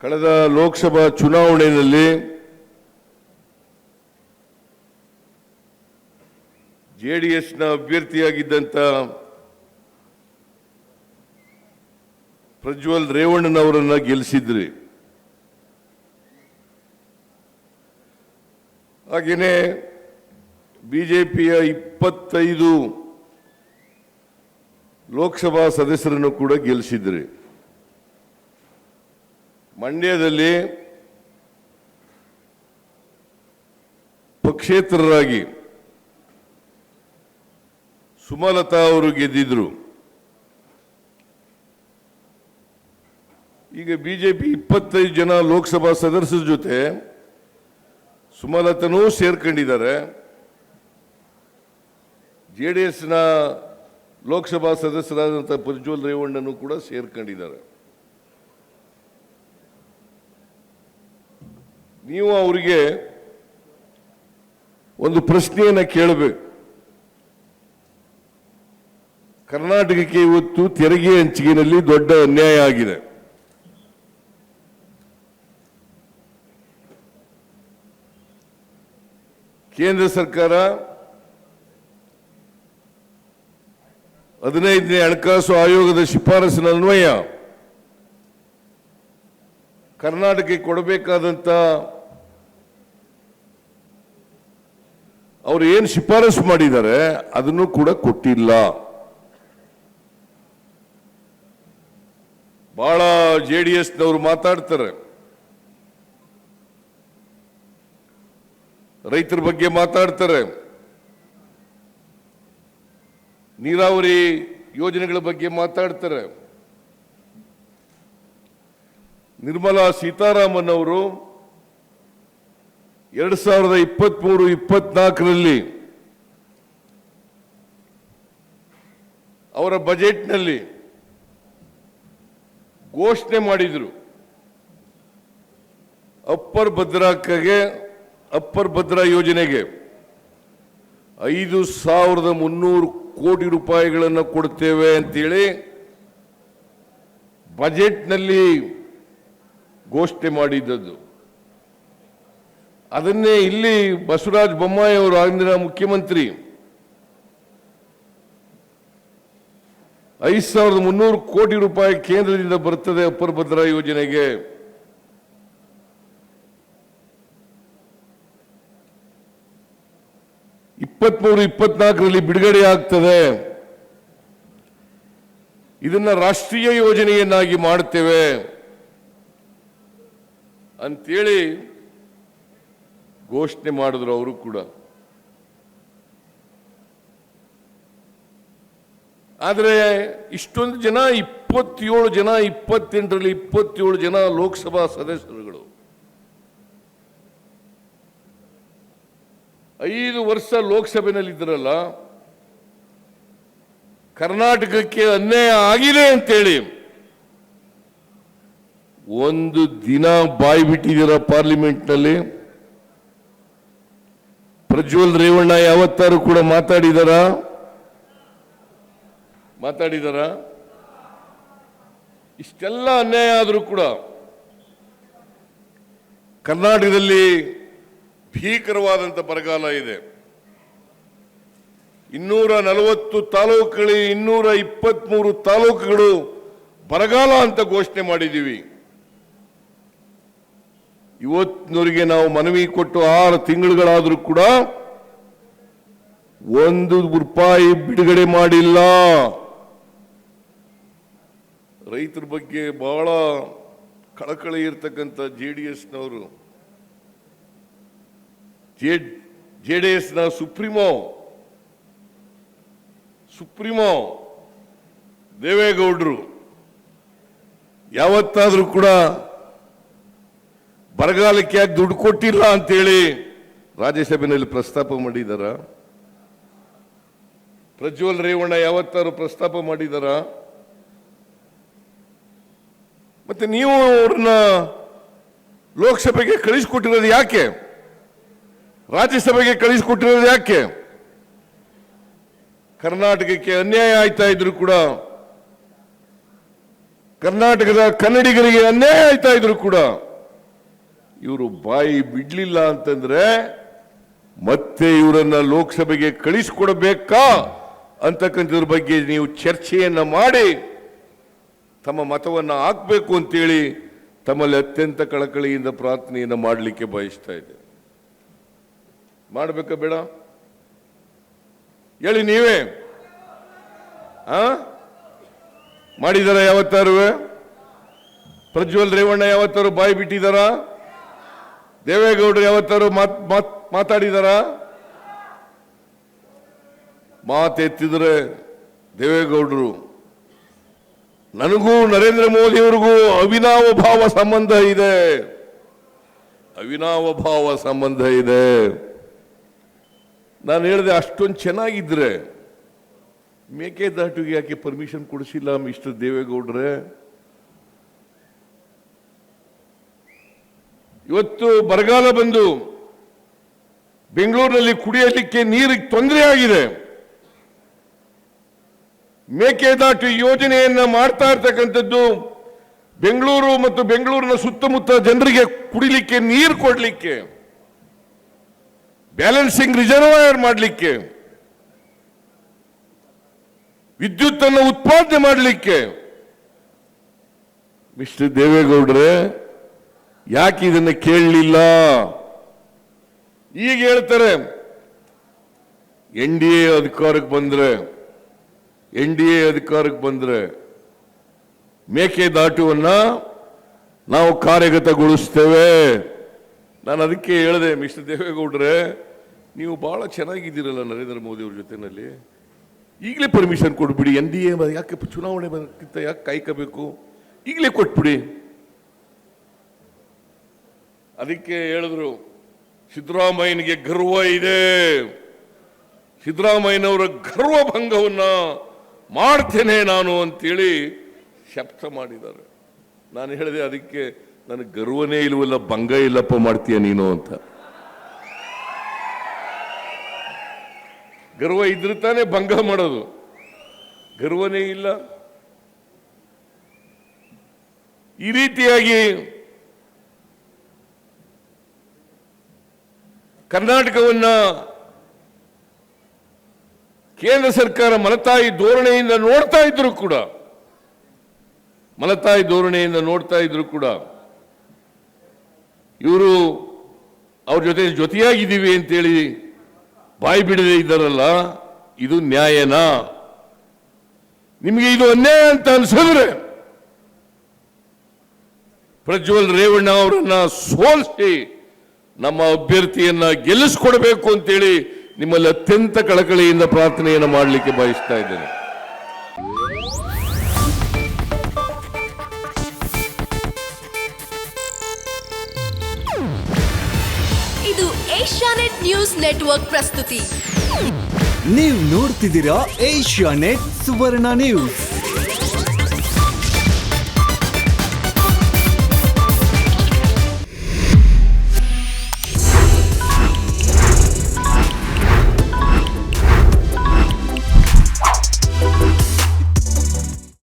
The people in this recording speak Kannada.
ಕಳೆದ ಲೋಕಸಭಾ ಚುನಾವಣೆಯಲ್ಲಿ ಜೆಡಿಎಸ್ನ ಅಭ್ಯರ್ಥಿಯಾಗಿದ್ದಂತ ಪ್ರಜ್ವಲ್ ರೇವಣ್ಣನವರನ್ನ ಗೆಲ್ಲಿಸಿದ್ರಿ. ಹಾಗೇನೆ ಬಿಜೆಪಿಯ 25 ಲೋಕಸಭಾ ಸದಸ್ಯರನ್ನು ಕೂಡ ಗೆಲ್ಲಿಸಿದ್ರಿ. ಮಂಡ್ಯದಲ್ಲಿ ಪಕ್ಷೇತರರಾಗಿ ಸುಮಲತಾ ಅವರು ಗೆದ್ದಿದ್ರು. ಈಗ ಬಿಜೆಪಿ 25 ಜನ ಲೋಕಸಭಾ ಸದಸ್ಯರ ಜೊತೆ ಸುಮಲತನೂ ಸೇರ್ಕೊಂಡಿದ್ದಾರೆ. ಜೆಡಿಎಸ್ನ ಲೋಕಸಭಾ ಸದಸ್ಯರಾದಂಥ ಪ್ರಜ್ವಲ್ ರೇವಣ್ಣನು ಕೂಡ ಸೇರ್ಕೊಂಡಿದ್ದಾರೆ. ನೀವು ಅವರಿಗೆ ಒಂದು ಪ್ರಶ್ನೆಯನ್ನು ಕೇಳಬೇಕು. ಕರ್ನಾಟಕಕ್ಕೆ ಇವತ್ತು ತೆರಿಗೆ ಹಂಚಿಕೆಯಲ್ಲಿ ದೊಡ್ಡ ಅನ್ಯಾಯ ಆಗಿದೆ. ಕೇಂದ್ರ ಸರ್ಕಾರ 15ನೇ ಹಣಕಾಸು ಆಯೋಗದ ಶಿಫಾರಸಿನ ಅನ್ವಯ ಕರ್ನಾಟಕಕ್ಕೆ ಕೊಡಬೇಕಾದಂತ ಅವರು ಏನು ಶಿಫಾರಸು ಮಾಡಿದ್ದಾರೆ ಅದನ್ನು ಕೂಡ ಕೊಟ್ಟಿಲ್ಲ. ಬಹಳ ಜೆಡಿಎಸ್ನವರು ಮಾತಾಡ್ತಾರೆ, ರೈತರ ಬಗ್ಗೆ ಮಾತಾಡ್ತಾರೆ, ನೀರಾವರಿ ಯೋಜನೆಗಳ ಬಗ್ಗೆ ಮಾತಾಡ್ತಾರೆ. ನಿರ್ಮಲಾ ಸೀತಾರಾಮನ್ ಅವರು 2023-24ರಲ್ಲಿ ಅವರ ಬಜೆಟ್ನಲ್ಲಿ ಘೋಷಣೆ ಮಾಡಿದರು, ಅಪ್ಪರ್ ಭದ್ರಾ ಯೋಜನೆಗೆ 5,300 ಕೋಟಿ ರೂಪಾಯಿಗಳನ್ನು ಕೊಡ್ತೇವೆ ಅಂತೇಳಿ ಬಜೆಟ್ನಲ್ಲಿ ಘೋಷಣೆ ಮಾಡಿದ್ದದ್ದು. ಅದನ್ನೇ ಇಲ್ಲಿ ಬಸವರಾಜ ಬೊಮ್ಮಾಯಿ ಅವರು ಅಂದಿನ ಮುಖ್ಯಮಂತ್ರಿ 5,300 ಕೋಟಿ ರೂಪಾಯಿ ಕೇಂದ್ರದಿಂದ ಬರ್ತದೆ ಅಪ್ಪರ್ ಭದ್ರಾ ಯೋಜನೆಗೆ. ರಲ್ಲಿ 24ರಲ್ಲಿ ಬಿಡುಗಡೆ ಆಗ್ತದೆ. ಇದನ್ನ ರಾಷ್ಟ್ರೀಯ ಯೋಜನೆಯನ್ನಾಗಿ ಮಾಡ್ತೇವೆ ಅಂತೇಳಿ ಘೋಷಣೆ ಮಾಡಿದ್ರು ಅವರು ಕೂಡ. ಆದರೆ ಇಷ್ಟೊಂದು ಜನ 28ರಲ್ಲಿ 27 ಜನ ಲೋಕಸಭಾ ಸದಸ್ಯರುಗಳು 5 ವರ್ಷ ಲೋಕಸಭೆಯಲ್ಲಿ ಇದ್ರಲ್ಲ, ಕರ್ನಾಟಕಕ್ಕೆ ಅನ್ಯಾಯ ಆಗಿದೆ ಅಂತೇಳಿ ಒಂದು ದಿನ ಬಾಯಿ ಬಿಟ್ಟಿದ್ದೀರ ಪಾರ್ಲಿಮೆಂಟ್ನಲ್ಲಿ? ಪ್ರಜ್ವಲ್ ರೇವಣ್ಣ ಯಾವತ್ತಾರು ಕೂಡ ಮಾತಾಡಿದಾರ? ಇಷ್ಟೆಲ್ಲ ಅನ್ಯಾಯ ಆದರೂ ಕೂಡ ಕರ್ನಾಟಕದಲ್ಲಿ ಭೀಕರವಾದಂಥ ಬರಗಾಲ ಇದೆ. 240 ತಾಲೂಕುಗಳಲ್ಲಿ 223 ತಾಲೂಕುಗಳು ಬರಗಾಲ ಅಂತ ಘೋಷಣೆ ಮಾಡಿದ್ದೀವಿ. ಇವತ್ತಿನವರೆಗೆ ನಾವು ಮನವಿ ಕೊಟ್ಟು 6 ತಿಂಗಳುಗಳಾದರೂ ಕೂಡ 1 ರೂಪಾಯಿ ಬಿಡುಗಡೆ ಮಾಡಿಲ್ಲ. ರೈತರ ಬಗ್ಗೆ ಬಹಳ ಕಳಕಳಿ ಇರ್ತಕ್ಕಂಥ ಜೆಡಿಎಸ್ನವರು, ಜೆಡಿಎಸ್ನ ಸುಪ್ರೀಮೋ ದೇವೇಗೌಡರು ಯಾವತ್ತಾದರೂ ಕೂಡ ಬರಗಾಲಕ್ಕೆ ಯಾಕೆ ದುಡ್ಡು ಕೊಟ್ಟಿಲ್ಲ ಅಂತೇಳಿ ರಾಜ್ಯಸಭೆಯಲ್ಲಿ ಪ್ರಸ್ತಾಪ ಮಾಡಿದಾರ? ಪ್ರಜ್ವಲ್ ರೇವಣ್ಣ ಯಾವತ್ತಾರು ಪ್ರಸ್ತಾಪ ಮಾಡಿದಾರ? ಮತ್ತೆ ನೀವು ಅವ್ರನ್ನ ಲೋಕಸಭೆಗೆ ಕಳಿಸಿಕೊಟ್ಟಿರೋದು ಯಾಕೆ? ರಾಜ್ಯಸಭೆಗೆ ಕಳಿಸಿಕೊಟ್ಟಿರೋದು ಯಾಕೆ? ಕರ್ನಾಟಕಕ್ಕೆ ಅನ್ಯಾಯ ಆಯ್ತಾ ಇದ್ರು ಕೂಡ ಕರ್ನಾಟಕದ ಕನ್ನಡಿಗರಿಗೆ ಅನ್ಯಾಯ ಆಯ್ತಾ ಇದ್ರು ಕೂಡ ಇವರು ಬಾಯಿ ಬಿಡ್ಲಿಲ್ಲ ಅಂತಂದ್ರೆ ಮತ್ತೆ ಇವರನ್ನ ಲೋಕಸಭೆಗೆ ಕಳಿಸಿಕೊಡಬೇಕಾ ಅಂತಕ್ಕಂಥದ್ರ ಬಗ್ಗೆ ನೀವು ಚರ್ಚೆಯನ್ನ ಮಾಡಿ ತಮ್ಮ ಮತವನ್ನ ಹಾಕಬೇಕು ಅಂತೇಳಿ ತಮ್ಮಲ್ಲಿ ಅತ್ಯಂತ ಕಳಕಳಿಯಿಂದ ಪ್ರಾರ್ಥನೆಯನ್ನು ಮಾಡಲಿಕ್ಕೆ ಬಯಸ್ತಾ ಇದೆ. ಮಾಡಬೇಕಾ ಬೇಡ ಹೇಳಿ ನೀವೇ? ಮಾಡಿದಾರ ಯಾವತ್ತಾರು? ಪ್ರಜ್ವಲ್ ರೇವಣ್ಣ ಯಾವತ್ತಾರು ಬಾಯಿ ಬಿಟ್ಟಿದಾರ? ದೇವೇಗೌಡರು ಯಾವತ್ತಾರು ಮಾತಾಡಿದಾರ? ಮಾತೆತ್ತಿದ್ರೆ ದೇವೇಗೌಡರು ನನಗೂ ನರೇಂದ್ರ ಮೋದಿಯವರಿಗೂ ಅವಿನಾವ ಭಾವ ಸಂಬಂಧ ಇದೆ, ಅವಿನಾವ ಭಾವ ಸಂಬಂಧ ಇದೆ. ನಾನು ಹೇಳಿದೆ ಅಷ್ಟೊಂದು ಚೆನ್ನಾಗಿದ್ರೆ ಮೇಕೆದಾಟುಗೆ ಯಾಕೆ ಪರ್ಮಿಷನ್ ಕೊಡಿಸಿಲ್ಲ ಮಿಸ್ಟರ್ ದೇವೇಗೌಡ್ರೆ? ಇವತ್ತು ಬರಗಾಲ ಬಂದು ಬೆಂಗಳೂರಿನಲ್ಲಿ ಕುಡಿಯಲಿಕ್ಕೆ ನೀರಿಗೆ ತೊಂದರೆ ಆಗಿದೆ. ಮೇಕೆದಾಟು ಯೋಜನೆಯನ್ನ ಮಾಡ್ತಾ ಇರ್ತಕ್ಕಂಥದ್ದು ಬೆಂಗಳೂರು ಮತ್ತು ಬೆಂಗಳೂರಿನ ಸುತ್ತಮುತ್ತ ಜನರಿಗೆ ಕುಡಿಲಿಕ್ಕೆ ನೀರು ಕೊಡಲಿಕ್ಕೆ, ಬ್ಯಾಲೆನ್ಸಿಂಗ್ ರಿಸರ್ವಾಯರ್ ಮಾಡಲಿಕ್ಕೆ, ವಿದ್ಯುತ್ ಅನ್ನು ಉತ್ಪಾದನೆ ಮಾಡಲಿಕ್ಕೆ. ಮಿಸ್ಟರ್ ದೇವೇಗೌಡ್ರೆ ಯಾಕೆ ಇದನ್ನು ಕೇಳಲಿಲ್ಲ? ಈಗ ಹೇಳ್ತಾರೆ NDA ಅಧಿಕಾರಕ್ಕೆ ಬಂದ್ರೆ ಮೇಕೆದಾಟುವನ್ನ ನಾವು ಕಾರ್ಯಗತಗೊಳಿಸ್ತೇವೆ. ನಾನು ಅದಕ್ಕೆ ಹೇಳಿದೆ, ಮಿಸ್ಟರ್ ದೇವೇಗೌಡ್ರೆ ನೀವು ಬಹಳ ಚೆನ್ನಾಗಿದ್ದೀರಲ್ಲ ನರೇಂದ್ರ ಮೋದಿ ಅವ್ರ ಜೊತೆನಲ್ಲಿ, ಈಗಲೇ ಪರ್ಮಿಷನ್ ಕೊಟ್ಬಿಡಿ. NDA ಯಾಕೆ ಚುನಾವಣೆ ಬಂದಕ್ಕಿಂತ ಯಾಕೆ ಕಾಯ್ಕೋಬೇಕು? ಈಗಲೇ ಕೊಟ್ಬಿಡಿ. ಅದಕ್ಕೆ ಹೇಳಿದ್ರು ಸಿದ್ದರಾಮಯ್ಯನಿಗೆ ಗರ್ವ ಇದೆ, ಸಿದ್ದರಾಮಯ್ಯನವರ ಗರ್ವ ಭಂಗವನ್ನ ಮಾಡ್ತೇನೆ ನಾನು ಅಂತೇಳಿ ಶಪಥ ಮಾಡಿದ್ದಾರೆ. ನಾನು ಹೇಳಿದೆ ಅದಕ್ಕೆ ನನಗೆ ಗರ್ವನೇ ಇಲ್ವಲ್ಲ, ಭಂಗ ಇಲ್ಲಪ್ಪ ಮಾಡ್ತೀಯ ನೀನು ಅಂತ. ಗರ್ವ ಇದ್ರೆ ತಾನೇ ಭಂಗ ಮಾಡೋದು, ಗರ್ವನೇ ಇಲ್ಲ. ಈ ರೀತಿಯಾಗಿ ಕರ್ನಾಟಕವನ್ನ ಕೇಂದ್ರ ಸರ್ಕಾರ ಮಲತಾಯಿ ಧೋರಣೆಯಿಂದ ನೋಡ್ತಾ ಇದ್ರು ಕೂಡ ಇವರು ಅವ್ರ ಜೊತೆಯಾಗಿದ್ದೀವಿ ಅಂತೇಳಿ ಬಾಯಿ ಬಿಡದೆ ಇದ್ದಾರಲ್ಲ, ಇದು ನ್ಯಾಯನಾ? ನಿಮಗೆ ಇದು ಅನ್ಯಾಯ ಅಂತ ಅನ್ಸಿದ್ರೆ ಪ್ರಜ್ವಲ್ ರೇವಣ್ಣ ಅವರನ್ನ ಸೋಲಿಸಿ ನಮ್ಮ ಅಭ್ಯರ್ಥಿಯನ್ನ ಗೆಲ್ಲಿಸಿಕೊಡಬೇಕು ಅಂತೇಳಿ ನಿಮ್ಮಲ್ಲಿ ಅತ್ಯಂತ ಕಳಕಳಿಯಿಂದ ಪ್ರಾರ್ಥನೆಯನ್ನು ಮಾಡಲಿಕ್ಕೆ ಬಯಸ್ತಾ ಇದ್ದೇನೆ. ಇದು ಏಷ್ಯಾನೆಟ್ ನ್ಯೂಸ್ ನೆಟ್ವರ್ಕ್ ಪ್ರಸ್ತುತಿ. ನೀವು ನೋಡ್ತಿದ್ದೀರಾ ಏಷ್ಯಾನೆಟ್ ಸುವರ್ಣ ನ್ಯೂಸ್.